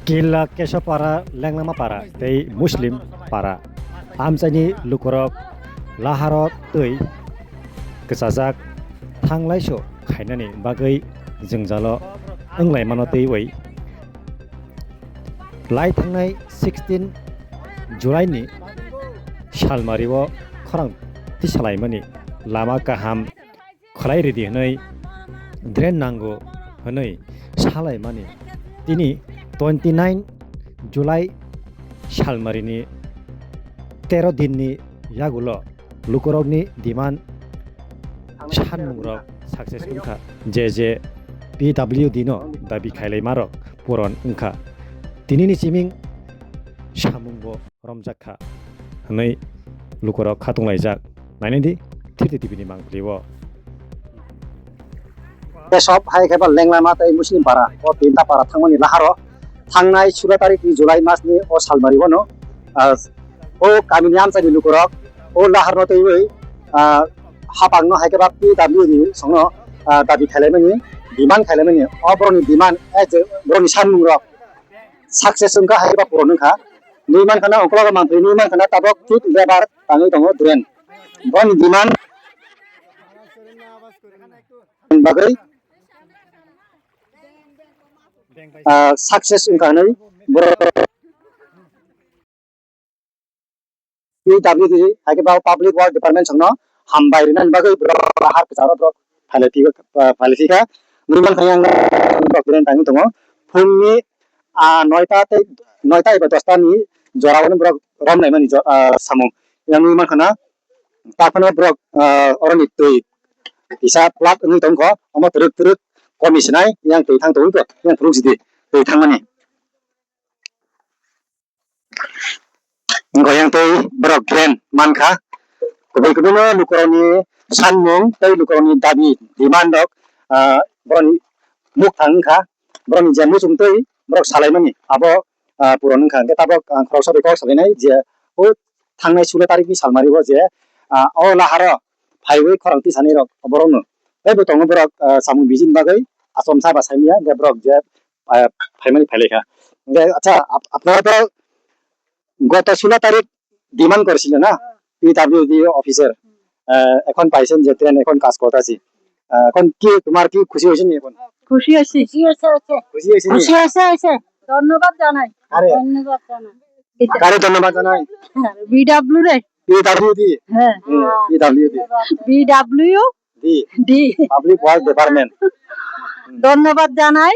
Kila Kesapara Lenglama para tei Muslim para Amsani Lukorok Laharok tei Kesajak Tanglaiso Kainani Bagai Jengzalo Englai Mano tei wei Lai Tangnai 16 July ni Shalmariwo Korang Tisalaimani Lama Kaham Khalai Redi Hanai Dren Nango Hanai Salaimani Tini 29 July Shalmarini 13 dinni yagulo lukorokni demand sanmungrok success ungkha je PWD no dabi khailai marok puron ungkha tinini chiming samungbo romjakha hanai lukorok khatunglai nainedi thirti tv ni mangpliwo সব high খেবা লেংলা মাতাই মুসলিম পাড়া ও তিনটা পাড়া থাংমনি লাহারো থাংনাই 16 তারিখ জুলাই মাসনি ও সালমারিবনো ও কামিনি আমসানি লুকরক ও লাহার নতই ওই হাপাংনো high খেবা PWD সংনো দাবি খাইলাইমানি বিমান খাইলাইমানি অবরনি বিমান age বরনি সানমুংরক success সংকা high খেবা পুরনখা নিমান খানা অকলগ মানফি নিমান খানা তাবক ঠিক লেবার তাঙै दङ द्रेन बन बिमान bagai sukses ungkahनै PWD hakiba public work department sangno hambairinan bagai har pecharo bro phalifika niman khayang bakren tangi tongo phungni 9 ta eba 10 ta ni jorawon bro romnai mani samung yang niman khana takhono bro oroni tui bisa plat ngi tongko omo teruk komisionai yang tui thang tong yang terus di tui thang mani yang tui bro grand mankha kebetulan lukoroni sanmung tei lukoroni dabi dimandok broni muk thangkha broni jamu sumtei bro salai mani abo puron khang ke tabok khroso beko salinai je o thangnai 16 tarik ni salmaribo je o laharo phaiwei khorangti sani rok borongno ei botong borok samung bijin bagai asom sa basaimia ge brok je phaimani phailekha ge acha আপনারা তো গত 16 তারিখ demand করেছিলেন না PWD officer এখন পাইছেন যে train এখন কাজ করতেছি এখন কি তোমার কি খুশি হইছেন এখন খুশি আছি খুশি আছে ধন্যবাদ জানাই কারে ধন্যবাদ জানাই বিডব্লিউ রে PWD হ্যাঁ PWD BW D public work department ধন্যবাদ জানাই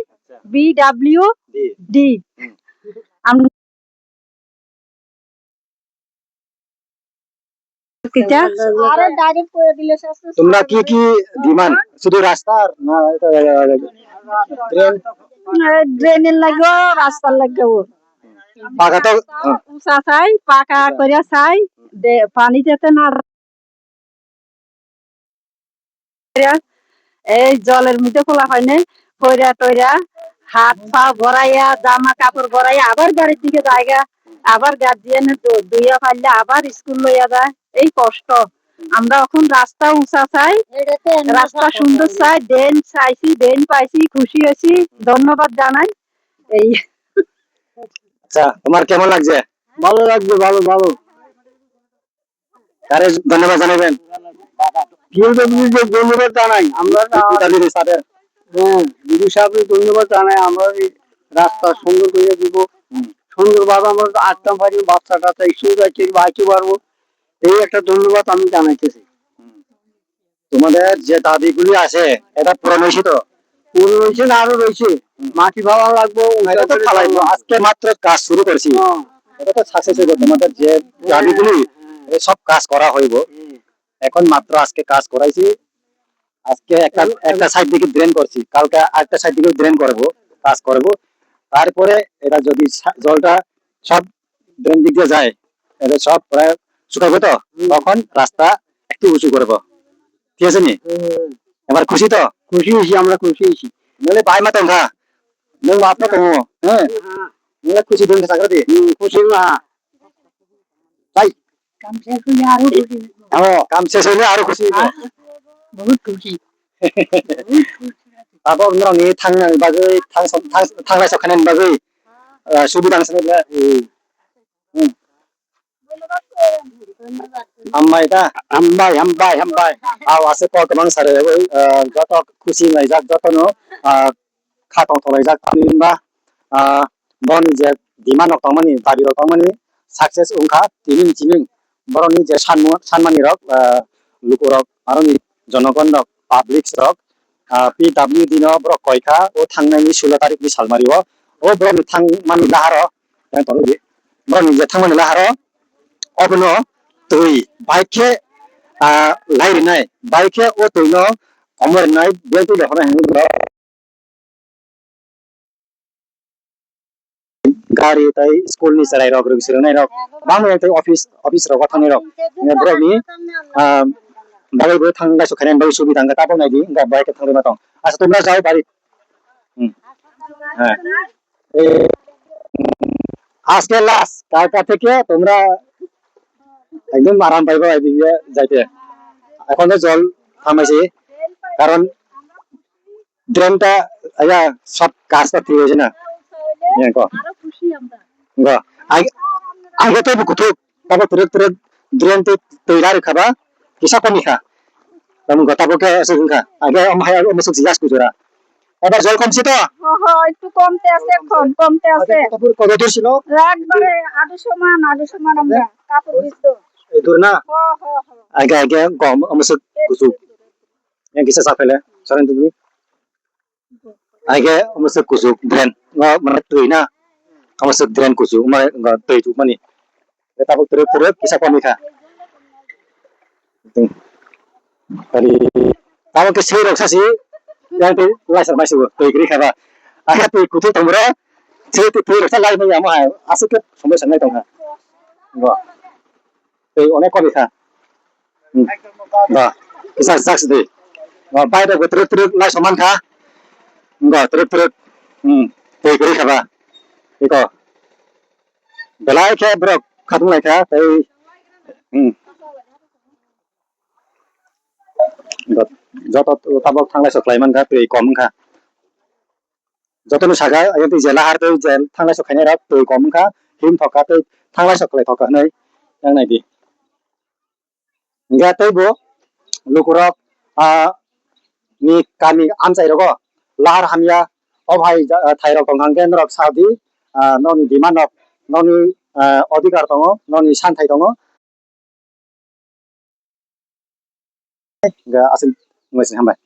বিডব্লিউ ডি তোমরা কি কি ডিমান্ড শুধু রাস্তার না ট্রেন ড্রেনের লাগো রাস্তার লাগো পাকা তো উঁচা চাই পাকা করে চাই পানি যেতে না এই জলের মধ্যে খোলা হয় না ফইরা টইরা হাত পা ভরাইয়া জামা কাপড় ভরাইয়া আবার বাড়ির দিকে জায়গা আবার গার্জিয়ানের দুইয়া ফাইলে আবার স্কুল লইয়া যায় এই কষ্ট আমরা এখন রাস্তা উঁচা চাই রাস্তা সুন্দর চাই ড্রেন চাইছি ড্রেন পাইছি খুশি হয়েছি ধন্যবাদ জানাই এই আচ্ছা তোমার কেমন লাগছে ভালো লাগবে ভালো কারে ধন্যবাদ জানাবেন PWD ধন্যবাদ জানাই আমরা PWD স্যারের দিদি সাহেবকে ধন্যবাদ জানাই আমরা এই রাস্তা সুন্দর করে দিব সুন্দরভাবে আমরা আসতে পারি বাচ্চাটা স্কুল যাচ্ছে বাইকে পারবো এই একটা ধন্যবাদ আমি জানাইতেছি তোমাদের যে দাবিগুলি আছে এটা পূরণ হয়েছে তো পুরো রয়েছে না আরো রয়েছে মাটি ভালো লাগবো এটা তো ফালাইবো আজকে মাত্র কাজ শুরু করছি এটা তো সাকসেস হইব তোমাদের যে দাবিগুলি সব কাজ করা হইব এখন মাত্র আজকে কাজ করাইছি আজকে একটা সাইড দিকে ড্রেন করছি কালকে আরেকটা সাইড দিকে ড্রেন করব কাজ করব তারপরে এটা যদি জলটা সব ড্রেন দিক দিয়ে যায় এটা সব প্রায় শুকাবো তো তখন রাস্তা একটু উঁচু করব ঠিক আছে নি এবার খুশি তো খুশি হয়েছি আমরা খুশি হয়েছি নলে বাই মাতং হা নং বাপ তো হ্যাঁ নলে খুশি দিন সাগর দি খুশি না তাই কাম শেষ হলে আরো খুশি কাম শেষ হইলে আরো খুশি বহুত খুশি Abo ngrong ni thang bagai thang thang lai sakhanen bagai সুবিধা আছে হামबाय दा हामबाय आव आसे प गोबां सारे जत खुसि नायजाक जतनो खाथं थलायजाक थामहिनबा बरनि जे डिमान्ड तंमानि दाबि तंमानि साक्सेस उनखा तिमिं बरनि जे सानमानि रक लुकुरक आरनि जनगण रक पाब्लिक रक PWD no bro koika o थांनायनि 16 तारिखनि सालमारिव o bro थांमानि लाहार तलबि bro जे थांमानि लाहार अबनो तुई बाइके लाइरनाय बाइके ओ तुइनो अमरनाय बेलति लेखना हेंग्रो गाड़ी तै स्कूल नि सराय रक रुक सिरनाय रक बांगे तै ऑफिस रक थांनाय रक ने ब्रोनि बागैबो थांनाय सखायनाय बागै सुबिदा अंगा ताबो नायदि गा बाइके थांनो मातं आसा तुमरा जाय बारि ए आज के लास्ट का থেকে তোমরা একদম আরাম পাইবা এদিকে যাইতে এখন তো জল থামাইছে কারণ ড্রেনটা আয়া সব কাজটা ঠিক হয়েছে না আরো খুশি আমরা আগে আগে তো কত তারপর তুরে ড্রেন তো তৈরি খাবা কিসা কমি খা তেমন গতাবকে আছে খা আগে আমায় মুসুক জিজ্ঞাস কুজরা এবার জল কমছে তো একটু কমতে আছে এখন কমতে আছে কাপড় কত দূর ছিল একবারে আডু সমান আমরা কাপড় ভিজতো এই দূর না হ হ হ আগে গম মুসুক কুসুক yang kisah sapele soran tu aige musuh kusuk dren mana tuh na musuh dren kusuk mana enggak tuh itu mani kita terus kisah komika dari tahu ke sih roksa sih yang tuh laser masih tuh kiri kaba aja tuh kutu tambah sih tuh roksa lain yang mah asik ke semua sana itu kan enggak tuh onek komika enggak kisah saks deh বাইরে terus lai soman kah enggak terus tuh kiri kaba iko belai ke bro khatung lai kah tuh যত তাবক থাংলাই সখলাই মান খা তুই কম খা যতনো Saga আয়তি জেলা হার তুই jail থাংলাই সখাইনাই রাত তুই কম খা হিম থকা তুই থাংলাই সখলাই থকা নাই yang নাইদি গা তুই বো লুকুরক ni kami amsai rogo lahar hamya obhai thairok tongkhang kendrok saudi noni demand rok noni अधिकार tongo noni santhai tongo ga asin ngoisin hambai